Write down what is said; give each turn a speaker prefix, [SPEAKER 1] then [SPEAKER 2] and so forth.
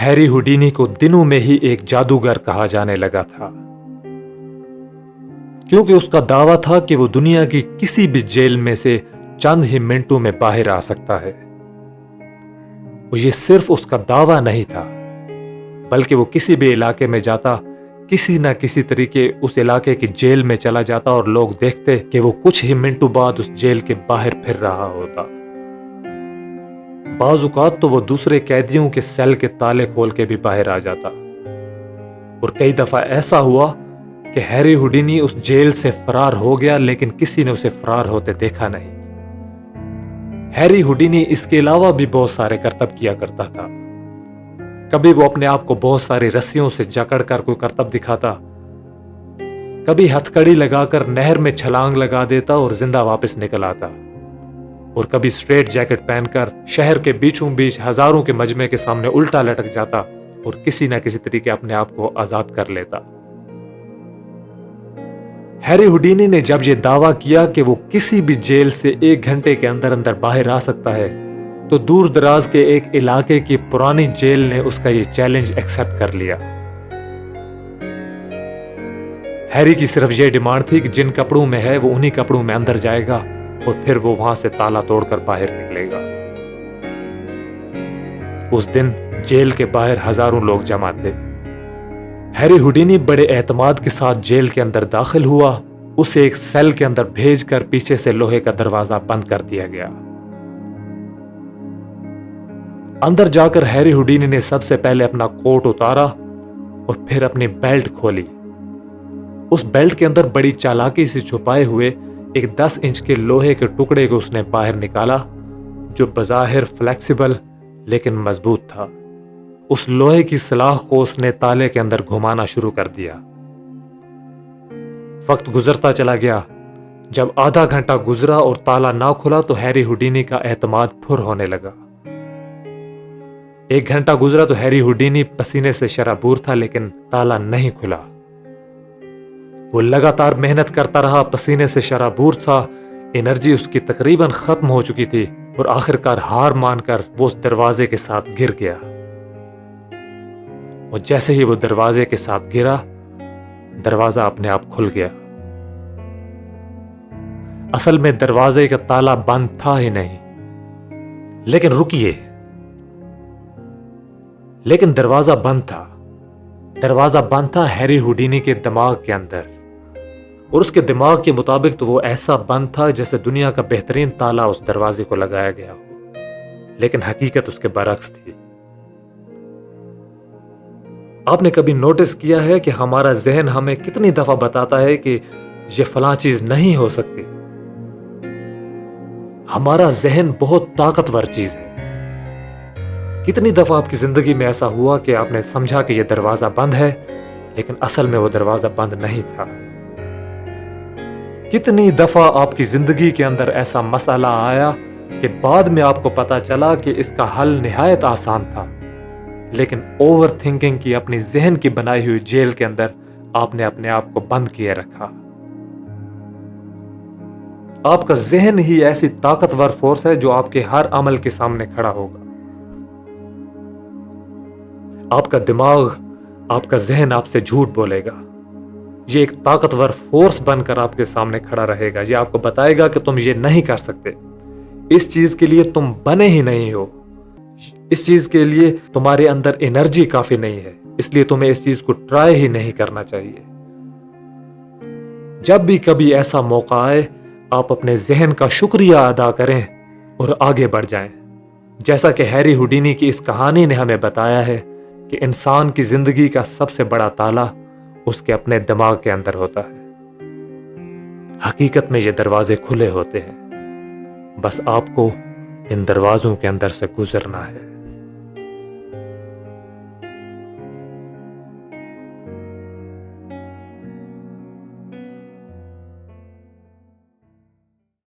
[SPEAKER 1] Harry Houdini को दिनों में ही एक जादूगर कहा जाने लगा था, क्योंकि उसका दावा था कि वो दुनिया की किसी भी जेल में से चंद ही मिनटों में बाहर आ सकता है। वो ये सिर्फ उसका दावा नहीं था, बल्कि वो किसी भी इलाके में जाता, किसी ना किसी तरीके उस इलाके की जेल में चला जाता और लोग देखते कि वो कुछ ही मिनटों बाद उस जेल के बाहर फिर रहा होता। बाज़ औक़ात तो वो दूसरे कैदियों के सेल के ताले खोल के भी बाहर आ जाता। और कई दफा ऐसा हुआ कि हैरी हुडीनी उस जेल से फरार हो गया, लेकिन किसी ने उसे फरार होते देखा नहीं। हैरी हुडीनी इसके अलावा भी बहुत सारे करतब किया करता था। कभी वो अपने आप को बहुत सारी रस्सियों से जकड़कर कोई करतब दिखाता, कभी हथकड़ी लगाकर नहर में छलांग लगा देता और जिंदा वापस निकल आता, और कभी स्ट्रेट जैकेट पहनकर शहर के बीचों बीच हजारों के मजमे के सामने उल्टा लटक जाता और किसी ना किसी तरीके अपने आप को आजाद कर लेता। हैरी हुडीनी ने जब यह दावा किया कि वो किसी भी जेल से 1 घंटे के अंदर अंदर बाहर आ सकता है, तो दूर दराज के एक इलाके की पुरानी जेल ने उसका ये चैलेंज एक्सेप्ट कर लिया। हैरी की सिर्फ ये डिमांड थी कि जिन कपड़ों में है वो उन्हीं कपड़ों में अंदर जाएगा और फिर वो वहां से ताला तोड़कर बाहर निकलेगा। उस दिन जेल के बाहर हजारों लोग जमा थे। हैरी हुडीनी बड़े एतमाद के साथ जेल के अंदर दाखिल हुआ। उसे एक सेल के अंदर भेजकर पीछे से लोहे का दरवाजा बंद कर दिया गया। अंदर जाकर हैरी हुडीनी ने सबसे पहले अपना कोट उतारा और फिर अपनी बेल्ट खोली। उस बेल्ट के अंदर बड़ी चालाकी से छुपाए हुए एक 10 इंच के लोहे के टुकड़े को उसने बाहर निकाला, जो बज़ाहिर फ्लेक्सिबल लेकिन मजबूत था। उस लोहे की सलाख को उसने ताले के अंदर घुमाना शुरू कर दिया। वक्त गुजरता चला गया। जब आधा घंटा गुजरा और ताला ना खुला तो हैरी हुडीनी का एतमाद फुर होने लगा। 1 घंटा गुजरा तो हैरी हुडीनी पसीने से शराबूर था, लेकिन ताला नहीं खुला। वो लगातार मेहनत करता रहा, पसीने से शराबूर था, एनर्जी उसकी तकरीबन खत्म हो चुकी थी और आखिरकार हार मानकर वो उस दरवाजे के साथ गिर गया। और जैसे ही वो दरवाजे के साथ गिरा, दरवाजा अपने आप खुल गया। असल में दरवाजे का ताला बंद था ही नहीं। लेकिन रुकिए, लेकिन दरवाजा बंद था। दरवाजा बंद था हैरी हुडीनी के दिमाग के अंदर, और उसके दिमाग के मुताबिक तो वो ऐसा बंद था जैसे दुनिया का बेहतरीन ताला उस दरवाजे को लगाया गया हो। लेकिन हकीकत उसके बरक्स थी। आपने कभी नोटिस किया है कि हमारा जहन हमें कितनी दफा बताता है कि ये फलां चीज नहीं हो सकती? हमारा जहन बहुत ताकतवर चीज है। कितनी दफा आपकी जिंदगी में ऐसा हुआ कि आपने समझा कि यह दरवाजा बंद है, लेकिन असल में वो दरवाजा बंद नहीं था? कितनी दफा आपकी जिंदगी के अंदर ऐसा मसला आया कि बाद में आपको पता चला कि इसका हल निहायत आसान था, लेकिन ओवर थिंकिंग की अपनी जहन की बनाई हुई जेल के अंदर आपने अपने आप को बंद किए रखा। आपका जहन ही ऐसी ताकतवर फोर्स है जो आपके हर अमल के सामने खड़ा होगा। आपका दिमाग, आपका जहन आपसे झूठ बोलेगा। ये एक ताकतवर फोर्स बनकर आपके सामने खड़ा रहेगा। ये आपको बताएगा कि तुम ये नहीं कर सकते, इस चीज के लिए तुम बने ही नहीं हो, इस चीज के लिए तुम्हारे अंदर एनर्जी काफी नहीं है, इसलिए तुम्हें इस चीज को ट्राई ही नहीं करना चाहिए। जब भी कभी ऐसा मौका आए, आप अपने जहन का शुक्रिया अदा करें और आगे बढ़ जाएं। जैसा कि हैरी हुडीनी की इस कहानी ने हमें बताया है कि इंसान की जिंदगी का सबसे बड़ा ताला उसके अपने दिमाग के अंदर होता है। हकीकत में ये दरवाजे खुले होते हैं, बस आपको इन दरवाजों के अंदर से गुजरना है।